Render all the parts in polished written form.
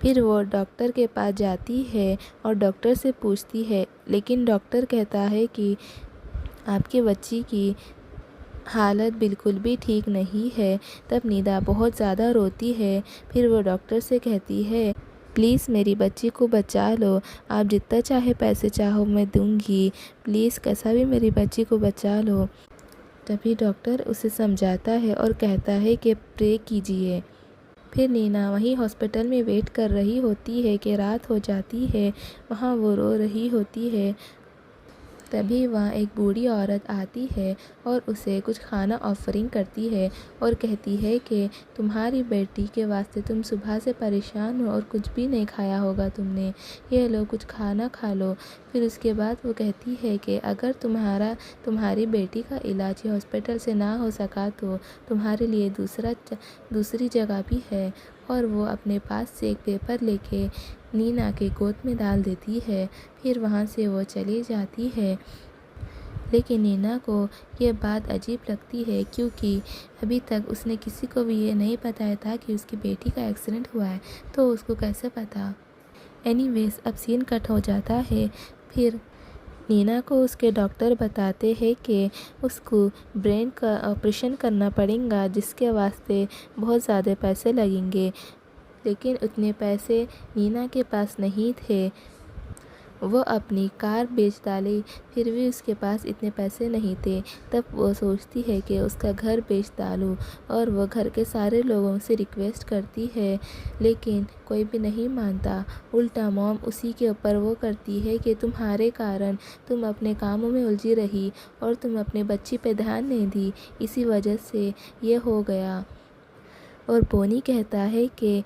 پھر وہ ڈاکٹر کے پاس جاتی ہے اور ڈاکٹر سے پوچھتی ہے، لیکن ڈاکٹر کہتا ہے کہ آپ کی بچی کی حالت بالکل بھی ٹھیک نہیں ہے۔ تب نینا بہت زیادہ روتی ہے۔ پھر وہ ڈاکٹر سے کہتی ہے، پلیز میری بچی کو بچا لو، آپ جتنا چاہے پیسے چاہو میں دوں گی، پلیز کیسا بھی میری بچی کو بچا لو۔ تبھی ڈاکٹر اسے سمجھاتا ہے اور کہتا ہے کہ پرے کیجئے۔ پھر نینا وہیں ہاسپٹل میں ویٹ کر رہی ہوتی ہے کہ رات ہو جاتی ہے، وہاں وہ رو رہی ہوتی ہے۔ تبھی وہاں ایک بوڑھی عورت آتی ہے اور اسے کچھ کھانا آفرنگ کرتی ہے اور کہتی ہے کہ تمہاری بیٹی کے واسطے تم صبح سے پریشان ہو اور کچھ بھی نہیں کھایا ہوگا تم نے، یہ لو کچھ کھانا کھا لو۔ پھر اس کے بعد وہ کہتی ہے کہ اگر تمہاری بیٹی کا علاج ہاسپٹل سے نہ ہو سکا تو تمہارے لیے دوسری جگہ بھی ہے، اور وہ اپنے پاس سے ایک پیپر لے کے نینا کے گود میں ڈال دیتی ہے۔ پھر وہاں سے وہ چلی جاتی ہے، لیکن نینا کو یہ بات عجیب لگتی ہے کیونکہ ابھی تک اس نے کسی کو بھی یہ نہیں بتایا تھا کہ اس کی بیٹی کا ایکسیڈنٹ ہوا ہے، تو اس کو کیسے پتا۔ اینی ویز اب سین کٹ ہو جاتا ہے۔ پھر نینا کو اس کے ڈاکٹر بتاتے ہیں کہ اس کو برین کا آپریشن کرنا پڑے گا، جس کے واسطے بہت زیادہ پیسے لگیں گے، لیکن اتنے پیسے نینا کے پاس نہیں تھے۔ وہ اپنی کار بیچ ڈالی، پھر بھی اس کے پاس اتنے پیسے نہیں تھے۔ تب وہ سوچتی ہے کہ اس کا گھر بیچ ڈالوں، اور وہ گھر کے سارے لوگوں سے ریکویسٹ کرتی ہے، لیکن کوئی بھی نہیں مانتا۔ الٹا موم اسی کے اوپر وہ کرتی ہے کہ تمہارے کارن تم اپنے کاموں میں الجھی رہی اور تم اپنے بچی پہ دھیان نہیں دی، اسی وجہ سے یہ ہو گیا۔ اور بونی کہتا ہے کہ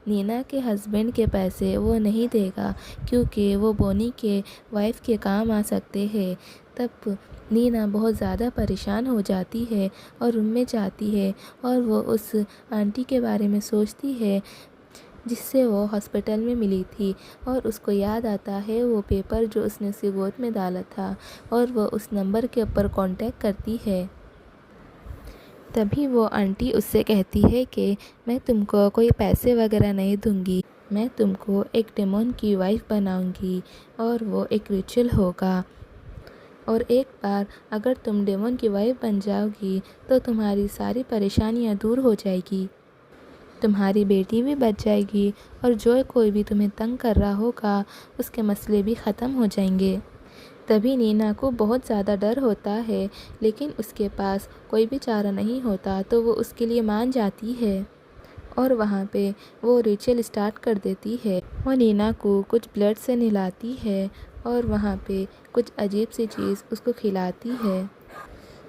نینا کے ہسبینڈ کے پیسے وہ نہیں دے گا کیونکہ وہ بونی کے وائف کے کام آ سکتے ہیں۔ تب نینا بہت زیادہ پریشان ہو جاتی ہے اور روم میں جاتی ہے اور وہ اس آنٹی کے بارے میں سوچتی ہے جس سے وہ ہاسپٹل میں ملی تھی، اور اس کو یاد آتا ہے وہ پیپر جو اس نے اس کی گود میں ڈالا تھا، اور وہ اس نمبر کے اوپر کانٹیکٹ کرتی ہے۔ تبھی وہ آنٹی اس سے کہتی ہے کہ میں تم کو کوئی پیسے وغیرہ نہیں دوں گی، میں تم کو ایک ڈیمون کی وائف بناؤں گی، اور وہ ایک ریچول ہوگا، اور ایک بار اگر تم ڈیمون کی وائف بن جاؤ گی تو تمہاری ساری پریشانیاں دور ہو جائے گی، تمہاری بیٹی بھی بچ جائے گی، اور جو کوئی بھی تمہیں تنگ کر رہا ہوگا اس کے مسئلے بھی ختم ہو جائیں گے۔ تبھی نینا کو بہت زیادہ ڈر ہوتا ہے، لیکن اس کے پاس کوئی بھی چارہ نہیں ہوتا، تو وہ اس کے لیے مان جاتی ہے، اور وہاں پہ وہ ریچول سٹارٹ کر دیتی ہے۔ وہ نینا کو کچھ بلڈ سے نہلاتی ہے اور وہاں پہ کچھ عجیب سی چیز اس کو کھلاتی ہے۔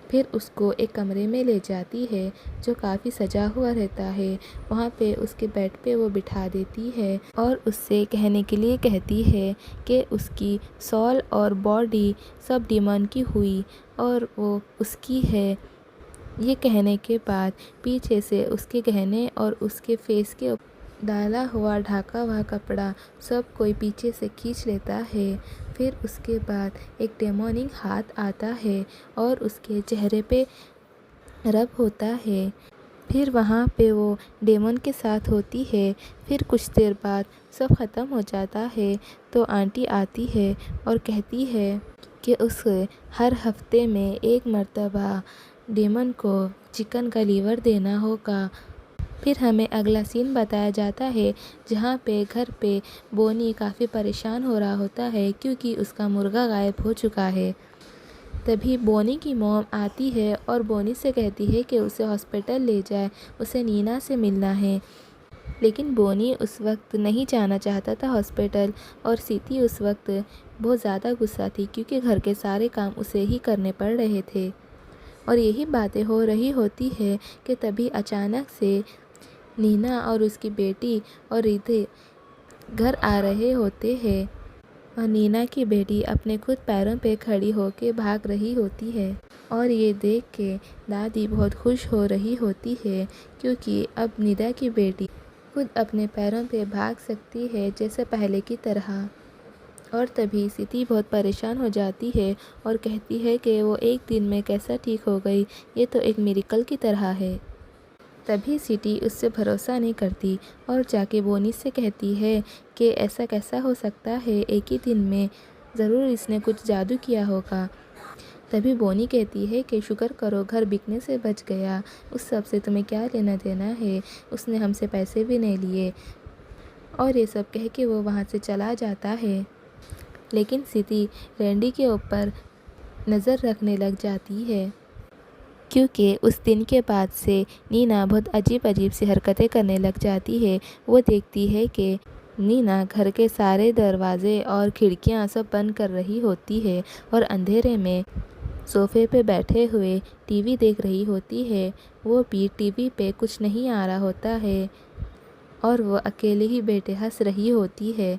پھر اس کو ایک کمرے میں لے جاتی ہے جو کافی سجا ہوا رہتا ہے، وہاں پہ اس کے بیڈ پہ وہ بٹھا دیتی ہے اور اس سے کہنے کے لیے کہتی ہے کہ اس کی سول اور باڈی سب ڈیمون کی ہوئی اور وہ اس کی ہے۔ یہ کہنے کے بعد پیچھے سے اس کے گہنے اور اس کے فیس کے ڈالا ہوا ڈھاکا ہوا کپڑا سب کوئی پیچھے سے کھینچ لیتا ہے۔ پھر اس کے بعد ایک ڈیمونک ہاتھ آتا ہے اور اس کے چہرے پہ رب ہوتا ہے۔ پھر وہاں پہ وہ ڈیمون کے ساتھ ہوتی ہے۔ پھر کچھ دیر بعد سب ختم ہو جاتا ہے تو آنٹی آتی ہے اور کہتی ہے کہ اس ہر ہفتے میں ایک مرتبہ ڈیمون کو چکن کا لیور دینا ہوگا۔ پھر ہمیں اگلا سین بتایا جاتا ہے جہاں پہ گھر پہ بونی کافی پریشان ہو رہا ہوتا ہے کیونکہ اس کا مرغا غائب ہو چکا ہے۔ تبھی بونی کی موم آتی ہے اور بونی سے کہتی ہے کہ اسے ہاسپٹل لے جائے، اسے نینا سے ملنا ہے، لیکن بونی اس وقت نہیں جانا چاہتا تھا ہاسپٹل، اور سیتی اس وقت بہت زیادہ غصہ تھی کیونکہ گھر کے سارے کام اسے ہی کرنے پڑ رہے تھے، اور یہی باتیں ہو رہی ہوتی ہے کہ تبھی اچانک سے نینا اور اس کی بیٹی اور ریدھے گھر آ رہے ہوتے ہیں، اور نینا کی بیٹی اپنے خود پیروں پہ کھڑی ہو کے بھاگ رہی ہوتی ہے، اور یہ دیکھ کے دادی بہت خوش ہو رہی ہوتی ہے کیونکہ اب نینا کی بیٹی خود اپنے پیروں پہ بھاگ سکتی ہے جیسے پہلے کی طرح۔ اور تبھی سیتی بہت پریشان ہو جاتی ہے اور کہتی ہے کہ وہ ایک دن میں کیسا ٹھیک ہو گئی، یہ تو ایک میریکل کی طرح ہے۔ تبھی سیٹی اس سے بھروسہ نہیں کرتی اور جا کے بونی سے کہتی ہے کہ ایسا کیسا ہو سکتا ہے، ایک ہی دن میں ضرور اس نے کچھ جادو کیا ہوگا۔ تبھی بونی کہتی ہے کہ شکر کرو گھر بکنے سے بچ گیا، اس سب سے تمہیں کیا لینا دینا ہے، اس نے ہم سے پیسے بھی نہیں لیے۔ اور یہ سب کہہ کے وہ وہاں سے چلا جاتا ہے، لیکن سیٹی رینڈی کے اوپر نظر رکھنے لگ جاتی ہے، کیونکہ اس دن کے بعد سے نینا بہت عجیب عجیب سی حرکتیں کرنے لگ جاتی ہے۔ وہ دیکھتی ہے کہ نینا گھر کے سارے دروازے اور کھڑکیاں سب بند کر رہی ہوتی ہے اور اندھیرے میں صوفے پہ بیٹھے ہوئے ٹی وی دیکھ رہی ہوتی ہے۔ وہ بھی ٹی وی پہ کچھ نہیں آ رہا ہوتا ہے اور وہ اکیلے ہی بیٹھے ہنس رہی ہوتی ہے۔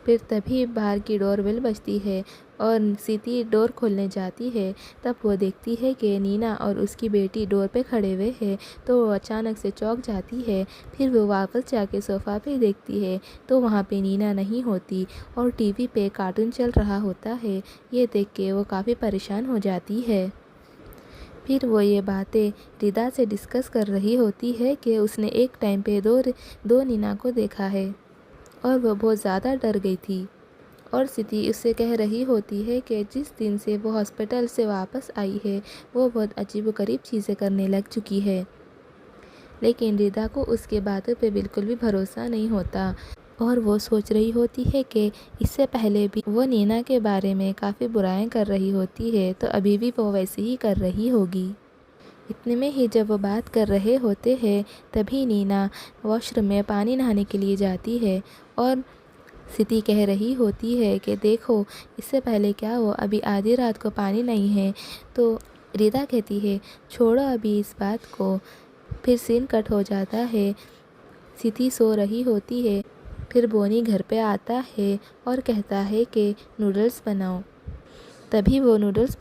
پھر تبھی باہر کی ڈور بیل بجتی ہے اور سیٹی ڈور کھولنے جاتی ہے۔ تب وہ دیکھتی ہے کہ نینا اور اس کی بیٹی ڈور پہ کھڑے ہوئے ہیں، تو وہ اچانک سے چونک جاتی ہے۔ پھر وہ واپس جا کے صوفہ پہ دیکھتی ہے تو وہاں پہ نینا نہیں ہوتی اور ٹی وی پہ کارٹون چل رہا ہوتا ہے۔ یہ دیکھ کے وہ کافی پریشان ہو جاتی ہے۔ پھر وہ یہ باتیں ردا سے ڈسکس کر رہی ہوتی ہے کہ اس نے ایک ٹائم پہ دو نینا کو دیکھا ہے اور وہ بہت زیادہ ڈر گئی تھی۔ اور سیٹی اس سے کہہ رہی ہوتی ہے کہ جس دن سے وہ ہاسپٹل سے واپس آئی ہے وہ بہت عجیب و غریب چیزیں کرنے لگ چکی ہے، لیکن ردا کو اس کے باتوں پہ بالکل بھی بھروسہ نہیں ہوتا اور وہ سوچ رہی ہوتی ہے کہ اس سے پہلے بھی وہ نینا کے بارے میں کافی برائیاں کر رہی ہوتی ہے تو ابھی بھی وہ ویسے ہی کر رہی ہوگی۔ اتنے میں ہی جب وہ بات کر رہے ہوتے ہیں تبھی نینا واش روم میں پانی نہانے کے لیے جاتی ہے اور سیٹی کہہ رہی ہوتی ہے کہ دیکھو اس سے پہلے کیا ہو، ابھی آدھی رات کو پانی نہیں ہے۔ تو ردا کہتی ہے چھوڑو ابھی اس بات کو۔ پھر سین کٹ ہو جاتا ہے، سیٹی سو رہی ہوتی ہے۔ پھر بونی گھر پہ آتا ہے اور کہتا ہے کہ نوڈلز بناؤ۔ تبھی وہ نوڈلز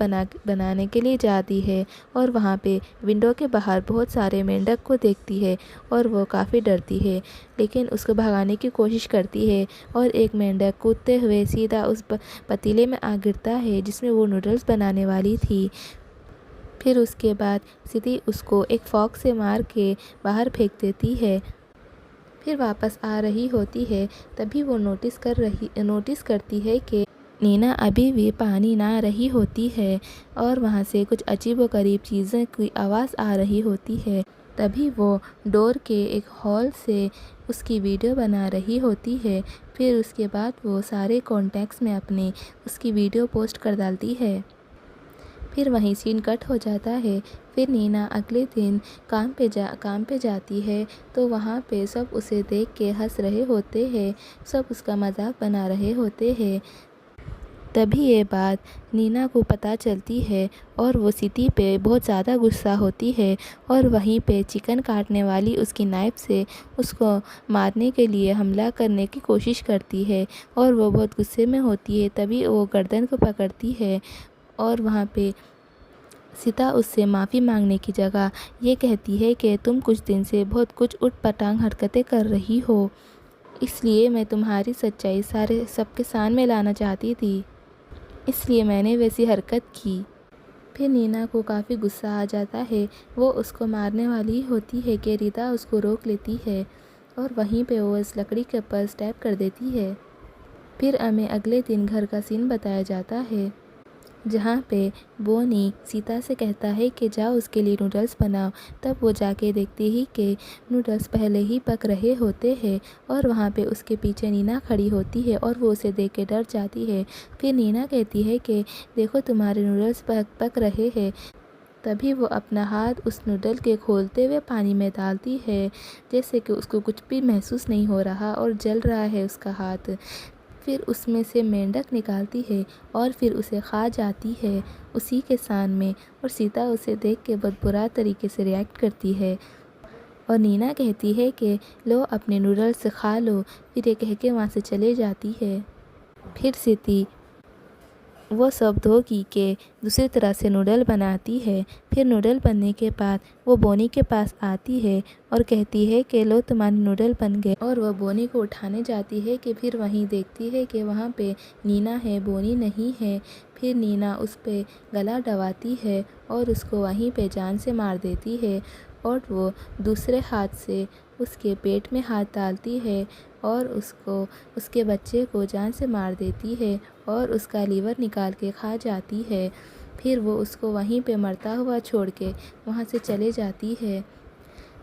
بنانے کے لیے جاتی ہے اور وہاں پہ ونڈو کے باہر بہت سارے مینڈک کو دیکھتی ہے اور وہ کافی ڈرتی ہے، لیکن اس کو بھگانے کی کوشش کرتی ہے اور ایک مینڈک کودتے ہوئے سیدھا اس پتیلے میں آ گرتا ہے جس میں وہ نوڈلز بنانے والی تھی۔ پھر اس کے بعد سیٹی اس کو ایک فورک سے مار کے باہر پھینک دیتی ہے۔ پھر واپس آ رہی ہوتی ہے تبھی وہ نوٹس کرتی ہے کہ نینا ابھی بھی پانی نہا رہی ہوتی ہے اور وہاں سے کچھ عجیب و غریب چیزیں کی آواز آ رہی ہوتی ہے۔ تبھی وہ ڈور کے ایک ہول سے اس کی ویڈیو بنا رہی ہوتی ہے۔ پھر اس کے بعد وہ سارے کانٹیکٹس میں اپنے اس کی ویڈیو پوسٹ کر ڈالتی ہے۔ پھر وہیں سین کٹ ہو جاتا ہے۔ پھر نینا اگلے دن کام پہ جاتی ہے تو وہاں پہ سب اسے دیکھ کے ہنس رہے ہوتے ہیں، سب اس کا مذاق بنا رہے ہوتے ہیں۔ تبھی یہ بات نینا کو پتہ چلتی ہے اور وہ سیٹی پہ بہت زیادہ غصہ ہوتی ہے اور وہیں پہ چکن کاٹنے والی اس کی نائف سے اس کو مارنے کے لیے حملہ کرنے کی کوشش کرتی ہے اور وہ بہت غصے میں ہوتی ہے۔ تبھی وہ گردن کو پکڑتی ہے اور وہاں پہ سیتا اس سے معافی مانگنے کی جگہ یہ کہتی ہے کہ تم کچھ دن سے بہت کچھ اٹ پٹانگ حرکتیں کر رہی ہو، اس لیے میں تمہاری سچائی سب کے سامنے لانا چاہتی تھی، اس لیے میں نے ویسی حرکت کی۔ پھر نینا کو کافی غصہ آ جاتا ہے، وہ اس کو مارنے والی ہوتی ہے کہ ردا اس کو روک لیتی ہے اور وہیں پہ وہ اس لکڑی کے اوپر اسٹیپ کر دیتی ہے۔ پھر ہمیں اگلے دن گھر کا سین بتایا جاتا ہے جہاں پہ بونی سیتا سے کہتا ہے کہ جاؤ اس کے لیے نوڈلز بناؤ۔ تب وہ جا کے دیکھتی ہی کہ نوڈلز پہلے ہی پک رہے ہوتے ہیں اور وہاں پہ اس کے پیچھے نینا کھڑی ہوتی ہے اور وہ اسے دیکھ کے ڈر جاتی ہے۔ پھر نینا کہتی ہے کہ دیکھو تمہارے نوڈلز پک رہے ہیں۔ تبھی وہ اپنا ہاتھ اس نوڈل کے کھولتے ہوئے پانی میں ڈالتی ہے جیسے کہ اس کو کچھ بھی محسوس نہیں ہو رہا اور جل رہا ہے اس کا ہاتھ۔ پھر اس میں سے مینڈک نکالتی ہے اور پھر اسے کھا جاتی ہے اسی کے سان میں، اور سیتا اسے دیکھ کے بہت برا طریقے سے ریئیکٹ کرتی ہے اور نینا کہتی ہے کہ لو اپنے نوڈلز کھا لو، پھر یہ کہہ کے وہاں سے چلے جاتی ہے۔ پھر سیتی وہ سب دھوگی کے دوسری طرح سے نوڈل بناتی ہے۔ پھر نوڈل بننے کے بعد وہ بونی کے پاس آتی ہے اور کہتی ہے کہ لو تمہارے نوڈل بن گئے، اور وہ بونی کو اٹھانے جاتی ہے کہ پھر وہیں دیکھتی ہے کہ وہاں پہ نینا ہے، بونی نہیں ہے۔ پھر نینا اس پہ گلا دباتی ہے اور اس کو وہیں پہ جان سے مار دیتی ہے اور وہ دوسرے ہاتھ سے اس کے پیٹ میں ہاتھ ڈالتی ہے اور اس کے بچے کو جان سے مار دیتی ہے اور اس کا لیور نکال کے کھا جاتی ہے۔ پھر وہ اس کو وہیں پہ مرتا ہوا چھوڑ کے وہاں سے چلے جاتی ہے۔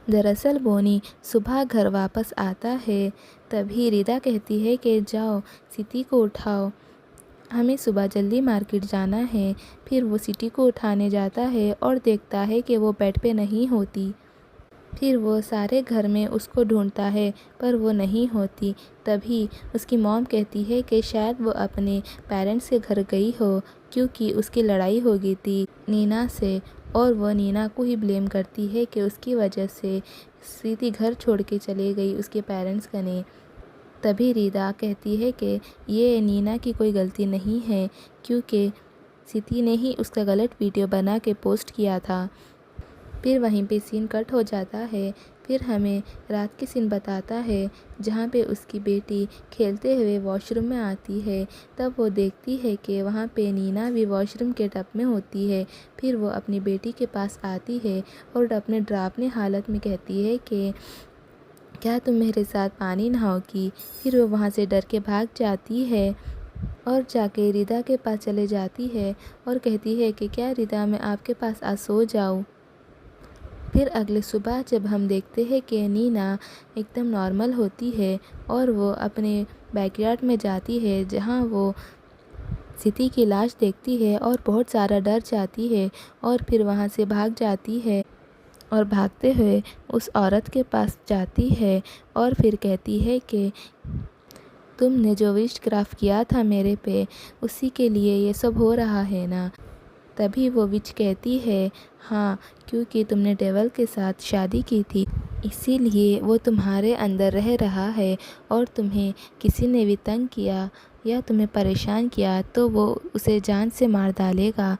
دراصل بونی صبح گھر واپس آتا ہے، تبھی ریتا کہتی ہے کہ جاؤ سیتی کو اٹھاؤ، ہمیں صبح جلدی مارکیٹ جانا ہے۔ پھر وہ سیتی کو اٹھانے جاتا ہے اور دیکھتا ہے کہ وہ بیڈ پہ نہیں ہوتی۔ پھر وہ سارے گھر میں اس کو ڈھونڈتا ہے پر وہ نہیں ہوتی۔ تبھی اس کی مام کہتی ہے کہ شاید وہ اپنے پیرنٹس کے گھر گئی ہو، کیونکہ اس کی لڑائی ہو گئی تھی نینا سے، اور وہ نینا کو ہی بلیم کرتی ہے کہ اس کی وجہ سے سیتی گھر چھوڑ کے چلے گئی اس کے پیرنٹس کنے۔ تبھی ریتا کہتی ہے کہ یہ نینا کی کوئی غلطی نہیں ہے، کیونکہ سیتی نے ہی اس کا غلط ویڈیو بنا کے پوسٹ کیا تھا۔ پھر وہیں پہ سین کٹ ہو جاتا ہے۔ پھر ہمیں رات کی سین بتاتا ہے جہاں پہ اس کی بیٹی کھیلتے ہوئے واش روم میں آتی ہے۔ تب وہ دیکھتی ہے کہ وہاں پہ نینا بھی واش روم کے ٹب میں ہوتی ہے۔ پھر وہ اپنی بیٹی کے پاس آتی ہے اور اپنے ڈراونے حالت میں کہتی ہے کہ کیا تم میرے ساتھ پانی نہاؤ گی؟ پھر وہ وہاں سے ڈر کے بھاگ جاتی ہے اور جا کے ریتا کے پاس چلے جاتی ہے اور کہتی ہے کہ کیا ریتا میں آپ کے پاس آ سو جاؤں؟ پھر اگلے صبح جب ہم دیکھتے ہیں کہ نینا ایک دم نارمل ہوتی ہے اور وہ اپنے بیک یارڈ میں جاتی ہے جہاں وہ سیتی کی لاش دیکھتی ہے اور بہت سارا ڈر جاتی ہے اور پھر وہاں سے بھاگ جاتی ہے اور بھاگتے ہوئے اس عورت کے پاس جاتی ہے اور پھر کہتی ہے کہ تم نے جو وش کرافٹ کیا تھا میرے پہ، اسی کے لیے یہ سب ہو رہا ہے نا؟ تبھی وہ وچ کہتی ہے ہاں، کیونکہ تم نے ڈیول کے ساتھ شادی کی تھی، اسی لیے وہ تمہارے اندر رہ رہا ہے، اور تمہیں کسی نے بھی تنگ کیا یا تمہیں پریشان کیا تو وہ اسے جان سے مار ڈالے گا۔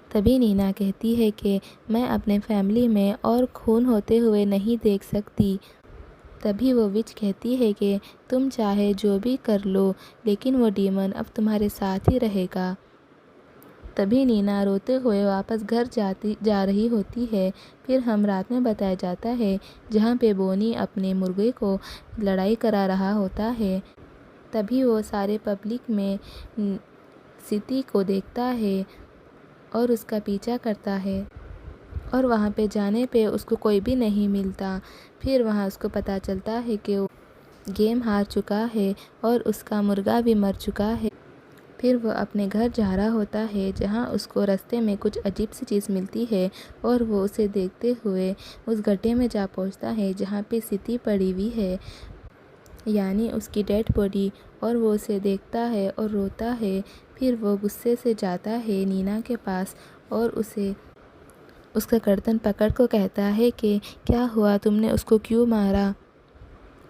تبھی نینا کہتی ہے کہ میں اپنے فیملی میں اور خون ہوتے ہوئے نہیں دیکھ سکتی۔ تبھی وہ وچ کہتی ہے کہ تم چاہے جو بھی کر لو، لیکن وہ ڈیمن اب تمہارے ساتھ ہی رہے گا۔ تبھی نینا روتے ہوئے واپس گھر جا رہی ہوتی ہے۔ پھر ہم رات میں بتایا جاتا ہے جہاں پہ بونی اپنے مرغے کو لڑائی کرا رہا ہوتا ہے۔ تبھی وہ سارے پبلک میں سیتی کو دیکھتا ہے اور اس کا پیچھا کرتا ہے، اور وہاں پہ جانے پہ اس کو کوئی بھی نہیں ملتا۔ پھر وہاں اس کو پتہ چلتا ہے کہ وہ گیم ہار چکا ہے اور اس کا مرغا بھی مر چکا ہے۔ پھر وہ اپنے گھر جا رہا ہوتا ہے جہاں اس کو رستے میں کچھ عجیب سی چیز ملتی ہے، اور وہ اسے دیکھتے ہوئے اس گڈھے میں جا پہنچتا ہے جہاں پہ سیتی پڑی ہوئی ہے، یعنی اس کی ڈیڈ باڈی، اور وہ اسے دیکھتا ہے اور روتا ہے۔ پھر وہ غصے سے جاتا ہے نینا کے پاس اور اسے اس کا گردن پکڑ کو کہتا ہے کہ کیا ہوا، تم نے اس کو کیوں مارا؟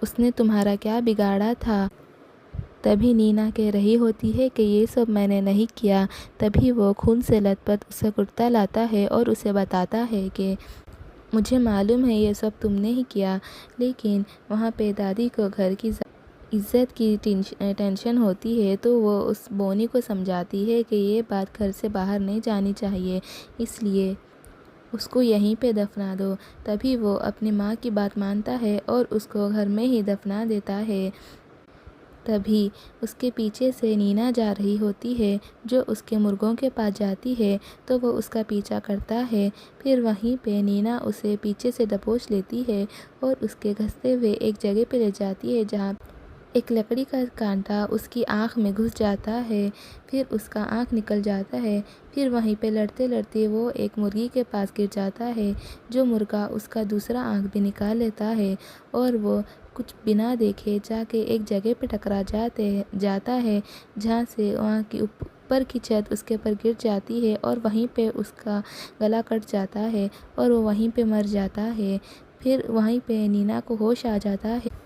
اس نے تمہارا کیا بگاڑا تھا؟ تبھی نینا کہہ رہی ہوتی ہے کہ یہ سب میں نے نہیں کیا۔ تبھی وہ خون سے لت پت اس کا کرتا لاتا ہے اور اسے بتاتا ہے کہ مجھے معلوم ہے یہ سب تم نے ہی کیا، لیکن وہاں پہ دادی کو گھر کی عزت کی ٹینشن ہوتی ہے تو وہ اس بونی کو سمجھاتی ہے کہ یہ بات گھر سے باہر نہیں جانی چاہیے، اس لیے اس کو یہیں پہ دفنا دو۔ تبھی وہ اپنی ماں کی بات مانتا ہے اور اس کو گھر میں ہی دفنا دیتا ہے۔ تبھی اس کے پیچھے سے نینا جا رہی ہوتی ہے جو اس کے مرغوں کے پاس جاتی ہے تو وہ اس کا پیچھا کرتا ہے۔ پھر وہیں پہ نینا اسے پیچھے سے دبوچ لیتی ہے اور اس کے گھستے ہوئے ایک جگہ پہ لے جاتی ہے جہاں ایک لکڑی کا کانٹا اس کی آنکھ میں گھس جاتا ہے، پھر اس کا آنکھ نکل جاتا ہے۔ پھر وہیں پہ لڑتے لڑتے وہ ایک مرغی کے پاس گر جاتا ہے، جو مرغا اس کا دوسرا آنکھ بھی نکال لیتا ہے، اور وہ کچھ بنا دیکھے جا کے ایک جگہ پہ ٹکرا جاتا ہے جہاں سے وہاں کی اوپر کی چھت اس کے پر گر جاتی ہے اور وہیں پہ اس کا گلا کٹ جاتا ہے اور وہ وہیں پہ مر جاتا ہے۔ پھر وہیں پہ نینا کو ہوش آ جاتا ہے۔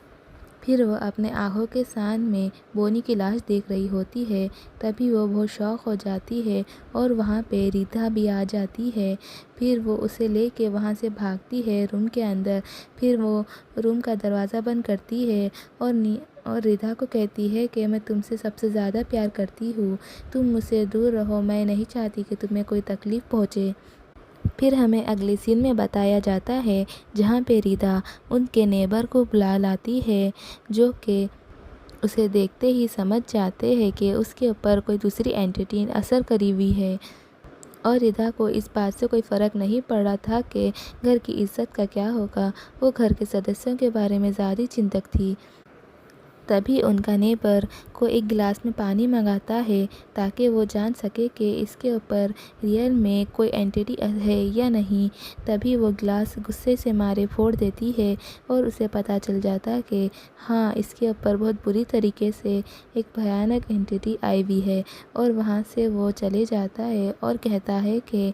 پھر وہ اپنے آنکھوں کے سامنے بونی کی لاش دیکھ رہی ہوتی ہے۔ تبھی وہ بہت شوق ہو جاتی ہے اور وہاں پہ ریتا بھی آ جاتی ہے۔ پھر وہ اسے لے کے وہاں سے بھاگتی ہے روم کے اندر۔ پھر وہ روم کا دروازہ بند کرتی ہے اور ریتا کو کہتی ہے کہ میں تم سے سب سے زیادہ پیار کرتی ہوں، تم مجھ سے دور رہو، میں نہیں چاہتی کہ تمہیں کوئی تکلیف پہنچے۔ پھر ہمیں اگلے سین میں بتایا جاتا ہے جہاں پہ ریدا ان کے نیبر کو بلا لاتی ہے، جو کہ اسے دیکھتے ہی سمجھ جاتے ہیں کہ اس کے اوپر کوئی دوسری اینٹی اثر کری ہوئی ہے، اور ریدا کو اس بات سے کوئی فرق نہیں پڑ رہا تھا کہ گھر کی عزت کا کیا ہوگا۔ وہ گھر کے سدسیوں کے بارے میں زیادہ چنتک تھی۔ تبھی ان کا نیبر کو ایک گلاس میں پانی منگاتا ہے تاکہ وہ جان سکے کہ اس کے اوپر ریئل میں کوئی اینٹی ہے یا نہیں۔ تبھی وہ گلاس غصے سے مارے پھوڑ دیتی ہے اور اسے پتہ چل جاتا ہے کہ ہاں، اس کے اوپر بہت بری طریقے سے ایک بھیانک اینٹی آئی ہوئی ہے، اور وہاں سے وہ چلے جاتا ہے اور کہتا ہے کہ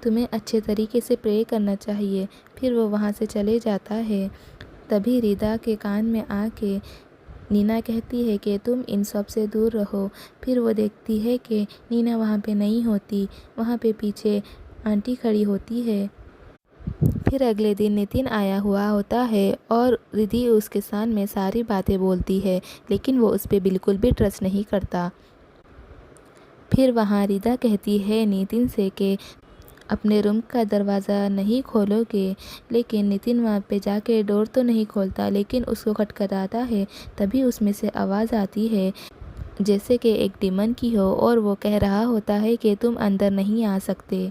تمہیں اچھے طریقے سے پرے کرنا چاہیے۔ پھر وہ وہاں سے چلے جاتا ہے۔ تبھی ریدا کے کان میں آ کے نینا کہتی ہے کہ تم ان سب سے دور رہو۔ پھر وہ دیکھتی ہے کہ نینا وہاں پہ نہیں ہوتی، وہاں پہ پیچھے آنٹی کھڑی ہوتی ہے۔ پھر اگلے دن نتن آیا ہوا ہوتا ہے اور ردھی اس کے سامنے ساری باتیں بولتی ہے، لیکن وہ اس پہ بالکل بھی ٹرسٹ نہیں کرتا۔ پھر وہاں ریدا کہتی ہے نتن سے کہ اپنے روم کا دروازہ نہیں کھولو گے، لیکن نتن وہاں پہ جا کے ڈور تو نہیں کھولتا، لیکن اس کو کھٹکھٹاتا ہے۔ تبھی اس میں سے آواز آتی ہے جیسے کہ ایک ڈیمن کی ہو، اور وہ کہہ رہا ہوتا ہے کہ تم اندر نہیں آ سکتے،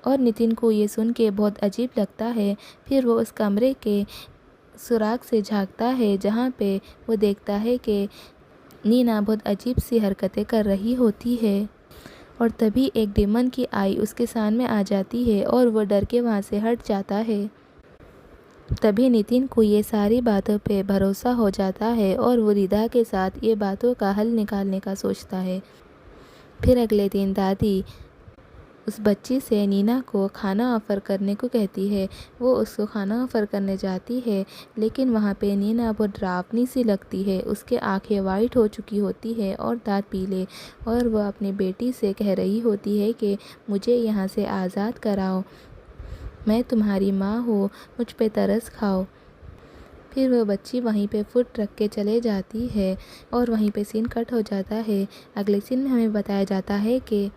اور نتن کو یہ سن کے بہت عجیب لگتا ہے۔ پھر وہ اس کمرے کے سوراخ سے جھانکتا ہے جہاں پہ وہ دیکھتا ہے کہ نینا بہت عجیب سی حرکتیں کر رہی ہوتی ہے، اور تبھی ایک ڈیمن کی آئی اس کے سامنے آ جاتی ہے اور وہ ڈر کے وہاں سے ہٹ جاتا ہے۔ تبھی نتن کو یہ ساری باتوں پہ بھروسہ ہو جاتا ہے اور وہ ریدا کے ساتھ یہ باتوں کا حل نکالنے کا سوچتا ہے۔ پھر اگلے دن دادی اس بچی سے نینا کو کھانا آفر کرنے کو کہتی ہے۔ وہ اس کو کھانا آفر کرنے جاتی ہے، لیکن وہاں پہ نینا بہت ڈراؤنی سی لگتی ہے۔ اس کے آنکھیں وائٹ ہو چکی ہوتی ہے اور دانت پیلے، اور وہ اپنی بیٹی سے کہہ رہی ہوتی ہے کہ مجھے یہاں سے آزاد کراؤ، میں تمہاری ماں ہوں، مجھ پہ ترس کھاؤ۔ پھر وہ بچی وہیں پہ فٹ رکھ کے چلے جاتی ہے، اور وہیں پہ سین کٹ ہو جاتا ہے۔ اگلے سین میں ہمیں بتایا جاتا ہے کہ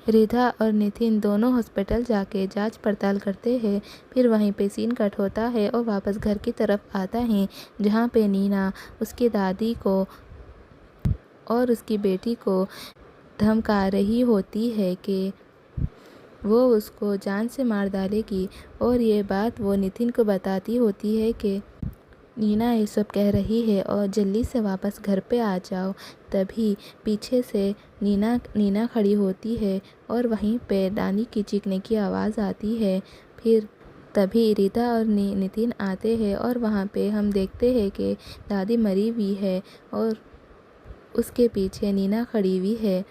ریدا اور نتن دونوں ہسپتال جا کے جانچ پڑتال کرتے ہیں۔ پھر وہیں پہ سین کٹ ہوتا ہے اور واپس گھر کی طرف آتا ہے، جہاں پہ نینا اس کی دادی کو اور اس کی بیٹی کو دھمکا رہی ہوتی ہے کہ وہ اس کو جان سے مار ڈالے گی، اور یہ بات وہ نتن کو بتاتی ہوتی ہے کہ نینا یہ سب کہہ رہی ہے اور جلدی سے واپس گھر پہ آ جاؤ۔ تبھی پیچھے سے نینا کھڑی ہوتی ہے اور وہیں پہ دانی کی چیخنے کی آواز آتی ہے۔ پھر تبھی ریدا اور نتن آتے ہیں، اور وہاں پہ ہم دیکھتے ہیں کہ دادی مری ہوئی ہے اور اس کے پیچھے نینا کھڑی ہوئی ہے۔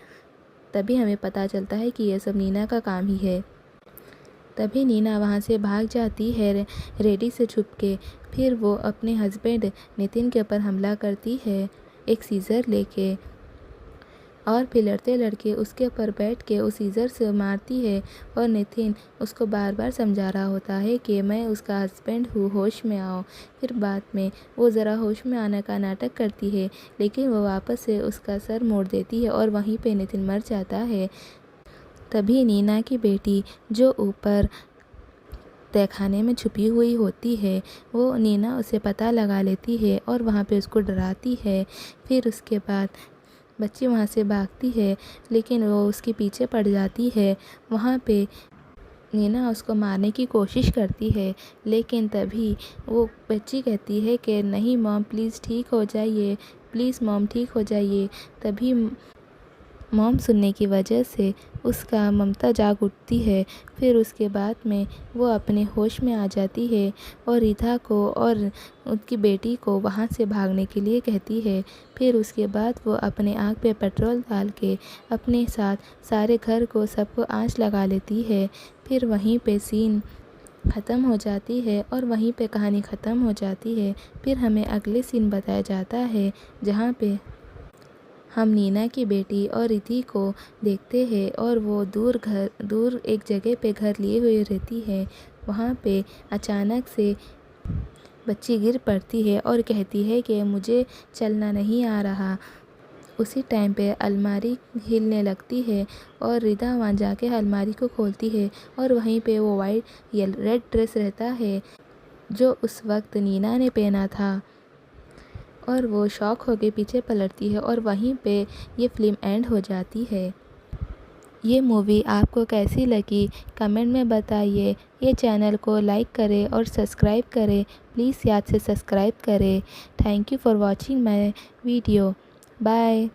تبھی ہمیں پتہ چلتا ہے کہ یہ سب نینا کا کام ہی ہے۔ تبھی نینا وہاں سے بھاگ جاتی ہے ریڈی سے چھپ کے۔ پھر وہ اپنے ہسبینڈ نتن کے اوپر حملہ کرتی ہے ایک سیزر لے کے، اور پھر لڑتے لڑکے اس کے اوپر بیٹھ کے اس سیزر سے مارتی ہے، اور نتن اس کو بار بار سمجھا رہا ہوتا ہے کہ میں اس کا ہسبینڈ ہوں، ہوش میں آؤ۔ پھر بعد میں وہ ذرا ہوش میں آنے کا ناٹک کرتی ہے، لیکن وہ واپس سے اس کا سر موڑ دیتی ہے اور وہیں پہ نتن مر جاتا ہے۔ تبھی نینا کی بیٹی جو اوپر تہہ خانے میں چھپی ہوئی ہوتی ہے، وہ نینا اسے پتہ لگا لیتی ہے اور وہاں پہ اس کو ڈراتی ہے۔ پھر اس کے بعد بچی وہاں سے بھاگتی ہے، لیکن وہ اس کے پیچھے پڑ جاتی ہے۔ وہاں پہ نینا اس کو مارنے کی کوشش کرتی ہے، لیکن تبھی وہ بچی کہتی ہے کہ نہیں موم، پلیز ٹھیک ہو جائیے، پلیز موم ٹھیک ہو جائیے۔ تبھی موم سننے کی وجہ سے اس کا ممتا جاگ اٹھتی ہے۔ پھر اس کے بعد میں وہ اپنے ہوش میں آ جاتی ہے اور ریدا کو اور ان کی بیٹی کو وہاں سے بھاگنے کے لیے کہتی ہے۔ پھر اس کے بعد وہ اپنے آنکھ پہ پیٹرول ڈال کے اپنے ساتھ سارے گھر کو سب کو آنچ لگا لیتی ہے۔ پھر وہیں پہ سین ختم ہو جاتی ہے اور وہیں پہ کہانی ختم ہو جاتی ہے۔ پھر ہمیں اگلے سین بتایا جاتا ہے جہاں پہ ہم نینا کی بیٹی اور ردھی کو دیکھتے ہیں، اور وہ دور ایک جگہ پہ گھر لیے ہوئے رہتی ہے۔ وہاں پہ اچانک سے بچی گر پڑتی ہے اور کہتی ہے کہ مجھے چلنا نہیں آ رہا، اسی ٹائم پہ الماری ہلنے لگتی ہے اور ردا وہاں جا کے الماری کو کھولتی ہے اور وہیں پہ وہ وائٹ یا ریڈ ڈریس رہتا ہے جو اس وقت نینا نے پہنا تھا، اور وہ شوق ہو کے پیچھے پلٹتی ہے اور وہیں پہ یہ فلم اینڈ ہو جاتی ہے۔ یہ مووی آپ کو کیسی لگی کمنٹ میں بتائیے۔ یہ چینل کو لائک کرے اور سبسکرائب کرے، پلیز یاد سے سبسکرائب کرے۔ Thank you for watching my video, bye.